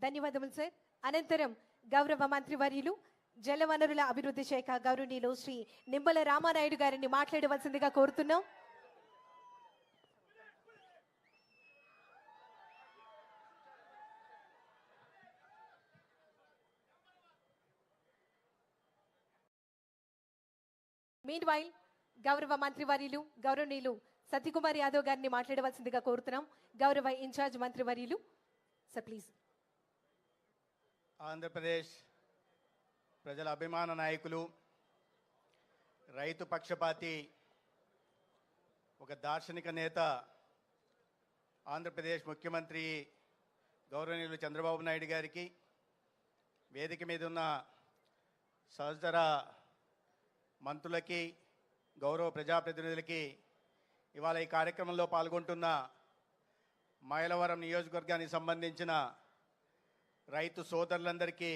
ధన్యవాదములు సార్. అనంతరం గౌరవ మంత్రివర్యులు జలవనరుల అభివృద్ధి శాఖ గౌరవనీయులు శ్రీ నిమ్మల రామానాయుడు గారిని మాట్లాడవలసిందిగా కోరుతున్నాం. మీన్ వైల్ గౌరవ మంత్రివర్యులు గౌరవనీయులు సత్యకుమార్ యాదవ్ గారిని మాట్లాడవలసిందిగా కోరుతున్నాం. గౌరవ ఇన్ఛార్జ్ మంత్రివర్యులు సార్ ప్లీజ్. ఆంధ్రప్రదేశ్ ప్రజల అభిమాన నాయకులు, రైతు పక్షపాతి, ఒక దార్శనిక నేత, ఆంధ్రప్రదేశ్ ముఖ్యమంత్రి గౌరవనీయులు చంద్రబాబు నాయుడు గారికి, వేదిక మీద ఉన్న సహచర మంత్రులకి, గౌరవ ప్రజాప్రతినిధులకి, ఇవాళ ఈ కార్యక్రమంలో పాల్గొంటున్న మైలవరం నియోజకవర్గానికి సంబంధించిన రైతు సోదరులందరికీ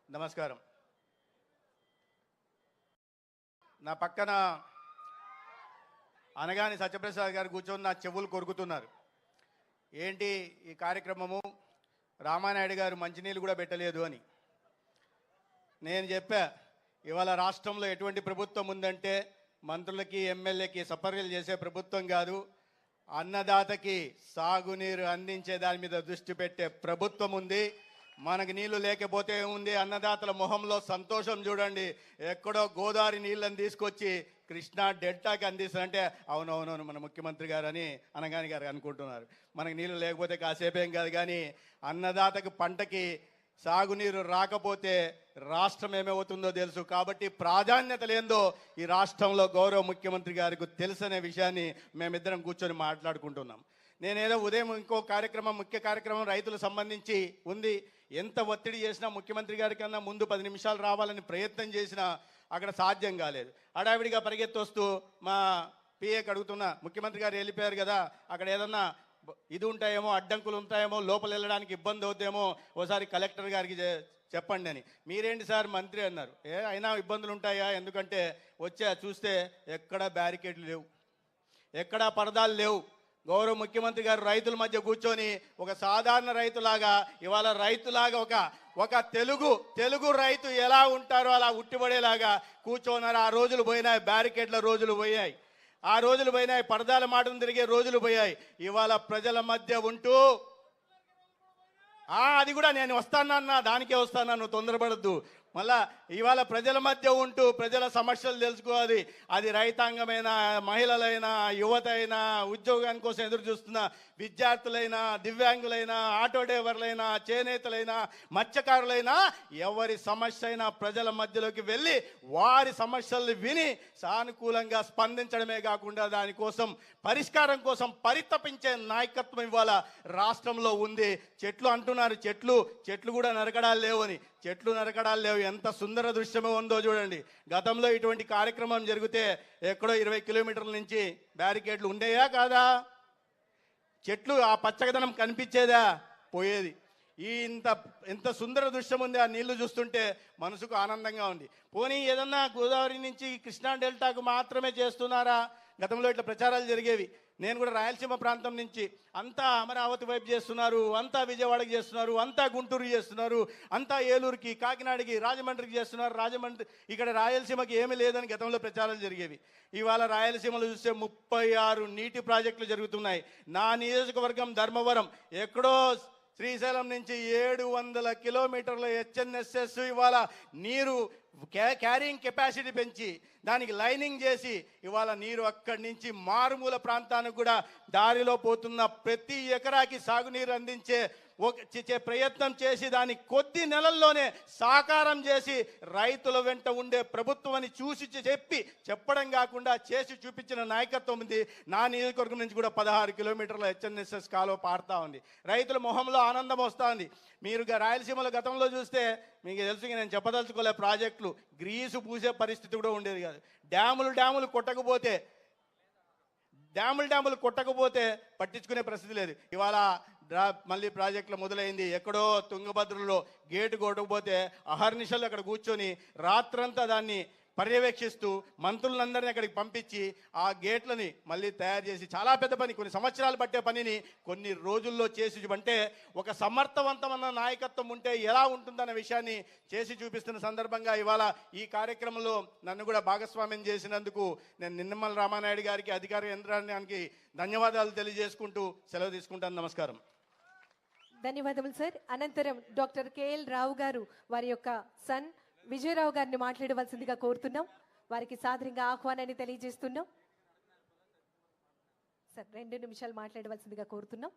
నమస్కారం. నా పక్కన అనగాని సత్యప్రసాద్ గారు కూర్చొని నా చెవులు కొరుకుతున్నారు. ఏంటి ఈ కార్యక్రమము, రామానాయుడు గారు మంచినీళ్ళు కూడా పెట్టలేదు అని. నేను చెప్పా, ఇవాళ రాష్ట్రంలో ఎటువంటి ప్రభుత్వం ఉందంటే మంత్రులకి ఎమ్మెల్యేకి సపర్యలు చేసే ప్రభుత్వం కాదు, అన్నదాతకి సాగునీరు అందించే దాని మీద దృష్టి పెట్టే ప్రభుత్వం ఉంది. మనకు నీళ్లు లేకపోతే ఏముంది, అన్నదాతల మొహంలో సంతోషం చూడండి. ఎక్కడో గోదావరి నీళ్ళని తీసుకొచ్చి కృష్ణా డెల్టాకి అందిస్తారంటే అవునవునవును మన ముఖ్యమంత్రి గారు అని అనగాని గారు అనుకుంటున్నారు. మనకు నీళ్లు లేకపోతే కాసేపేం కాదు, కానీ అన్నదాతకు పంటకి సాగునీరు రాకపోతే రాష్ట్రం ఏమవుతుందో తెలుసు. కాబట్టి ప్రాధాన్యత లేదో ఈ రాష్ట్రంలో గౌరవ ముఖ్యమంత్రి గారికి తెలుసనే విషయాన్ని మేమిద్దరం కూర్చొని మాట్లాడుకుంటున్నాం. నేనేదో ఉదయం ఇంకో కార్యక్రమం, ముఖ్య కార్యక్రమం రైతులకు సంబంధించి ఉంది. ఎంత ఒత్తిడి చేసినా ముఖ్యమంత్రి గారి కన్నా ముందు 10 నిమిషాలు రావాలని ప్రయత్నం చేసినా అక్కడ సాధ్యం కాలేదు. హడావిడిగా పరిగెత్తి వస్తూ మా పిఏకి అడుగుతున్నా, ముఖ్యమంత్రి గారు వెళ్ళిపోయారు కదా, అక్కడ ఏదన్నా ఇది ఉంటాయేమో, అడ్డంకులు ఉంటాయేమో, లోపల వెళ్ళడానికి ఇబ్బంది అవుతాయేమో, ఓసారి కలెక్టర్ గారికి చెప్పండి అని. మీరేంటి సార్ మంత్రి అన్నారు. అయినా ఇబ్బందులు ఉంటాయా, ఎందుకంటే చూస్తే ఎక్కడా బ్యారికేడ్లు లేవు, ఎక్కడా పరదాలు లేవు. గౌరవ ముఖ్యమంత్రి గారు రైతుల మధ్య కూర్చొని ఒక సాధారణ రైతులాగా, ఇవాళ రైతులాగా ఒక తెలుగు రైతు ఎలా ఉంటారో అలా ఉట్టిపడేలాగా కూర్చోన్నారు. ఆ రోజులు పోయినాయి, బ్యారికేడ్ల రోజులు పోయాయి, ఆ రోజులు పోయినాయి, పరదాల మాటలు తిరిగే రోజులు పోయాయి. ఇవాళ ప్రజల మధ్య ఉంటూ అది కూడా నేను వస్తానన్నా, దానికే వస్తాను, నువ్వు తొందరపడద్దు. మళ్ళా ఇవాళ ప్రజల మధ్య ఉంటూ ప్రజల సమస్యలు తెలుసుకోవాలి. అది రైతాంగమైనా, మహిళలైనా, యువత అయినా, ఉద్యోగాని కోసం ఎదురు చూస్తున్న విద్యార్థులైనా, దివ్యాంగులైనా, ఆటో డ్రైవర్లైనా, చేనేతలైనా, మత్స్యకారులైనా, ఎవరి సమస్య అయినా ప్రజల మధ్యలోకి వెళ్ళి వారి సమస్యల్ని విని సానుకూలంగా స్పందించడమే కాకుండా దానికోసం పరిష్కారం కోసం పరితపించే నాయకత్వం ఇవాళ రాష్ట్రంలో ఉంది. చెట్లు అంటున్నారు, చెట్లు కూడా నరకడాలు లేవని. చెట్లు నరకడాలు లేవు, ఎంత సుందర దృశ్యమో ఉందో చూడండి. గతంలో ఇటువంటి కార్యక్రమం జరిగితే ఎక్కడో 20 కిలోమీటర్ల నుంచి బ్యారికేడ్లు ఉండేయా కాదా? చెట్లు ఆ పచ్చదనం కనిపించేదా? పోయేది. ఇంత సుందర దృశ్యం ఉంది. ఆ నీళ్లు చూస్తుంటే మనసుకు ఆనందంగా ఉంది. పోనీ ఏదన్నా గోదావరి నుంచి కృష్ణా డెల్టాకు మాత్రమే చేస్తున్నారా? గతంలో ఇట్లా ప్రచారాలు జరిగేవి. నేను కూడా రాయలసీమ ప్రాంతం నుంచి అంతా అమరావతి వైపు చేస్తున్నారు, అంతా విజయవాడకి చేస్తున్నారు, అంతా గుంటూరు చేస్తున్నారు, అంతా ఏలూరుకి, కాకినాడకి, రాజమండ్రికి చేస్తున్నారు. రాజమండ్రి ఇక్కడ రాయలసీమకి ఏమీ లేదని గతంలో ప్రచారాలు జరిగేవి. ఇవాళ రాయలసీమలో చూస్తే 36 నీటి ప్రాజెక్టులు జరుగుతున్నాయి. నా నియోజకవర్గం ధర్మవరం ఎక్కడో శ్రీశైలం నుంచి 700 కిలోమీటర్ల హెచ్ఎన్ఎస్ఎస్ ఇవాళ నీరు క్యారింగ్ కెపాసిటీ పెంచి దానికి లైనింగ్ చేసి ఇవాళ నీరు అక్కడి నుంచి మారుమూల ప్రాంతానికి కూడా దారిలో పోతున్న ప్రతి ఎకరాకి సాగునీరు అందించే ప్రయత్నం చేసి దాన్ని కొద్ది నెలల్లోనే సాకారం చేసి రైతుల వెంట ఉండే ప్రభుత్వం అని చెప్పడం కాకుండా చేసి చూపించిన నాయకత్వం ఉంది. నా నియోజకవర్గం నుంచి కూడా 16 కిలోమీటర్ల హెచ్ఎన్ఎస్ఎస్ కాలువ పారుతా ఉంది. రైతుల మొహంలో ఆనందం వస్తూ ఉంది. మీరు రాయలసీమలో గతంలో చూస్తే మీకు తెలుసు, నేను చెప్పదలుచుకోలే, ప్రాజెక్టులు గ్రీసు పూసే పరిస్థితి కూడా ఉండేది కాదు. డ్యాములు కొట్టకపోతే పట్టించుకునే పరిస్థితి లేదు. ఇవాళ మళ్ళీ ప్రాజెక్టులు మొదలైంది. ఎక్కడో తుంగభద్రలో గేటు కొట్టకపోతే అహర్నిశలు అక్కడ కూర్చొని రాత్రంతా దాన్ని పర్యవేక్షిస్తూ మంత్రులందరినీ అక్కడికి పంపించి ఆ గేట్లని మళ్ళీ తయారు చేసి చాలా పెద్ద పని, కొన్ని సంవత్సరాలు పట్టే పనిని కొన్ని రోజుల్లో చేసి అంటే ఒక సమర్థవంతమైన నాయకత్వం ఉంటే ఎలా ఉంటుందన్న విషయాన్ని చేసి చూపిస్తున్న సందర్భంగా ఇవాళ ఈ కార్యక్రమంలో నన్ను కూడా భాగస్వామ్యం చేసినందుకు నేను నిమ్మల రామానాయుడు గారికి, అధికార యంత్రాంగానికి ధన్యవాదాలు తెలియజేసుకుంటూ సెలవు తీసుకుంటాను. నమస్కారం. ధన్యవాదములు సార్. అనంతరం డాక్టర్ కేఎల్ రావు గారు వారి యొక్క సన్ విజయరావు గారిని మాట్లాడవలసిందిగా కోరుతున్నాం. వారికి సాదరంగా ఆహ్వానాన్ని తెలియజేస్తున్నాం. సార్ 2 నిమిషాలు మాట్లాడవలసిందిగా కోరుతున్నాం.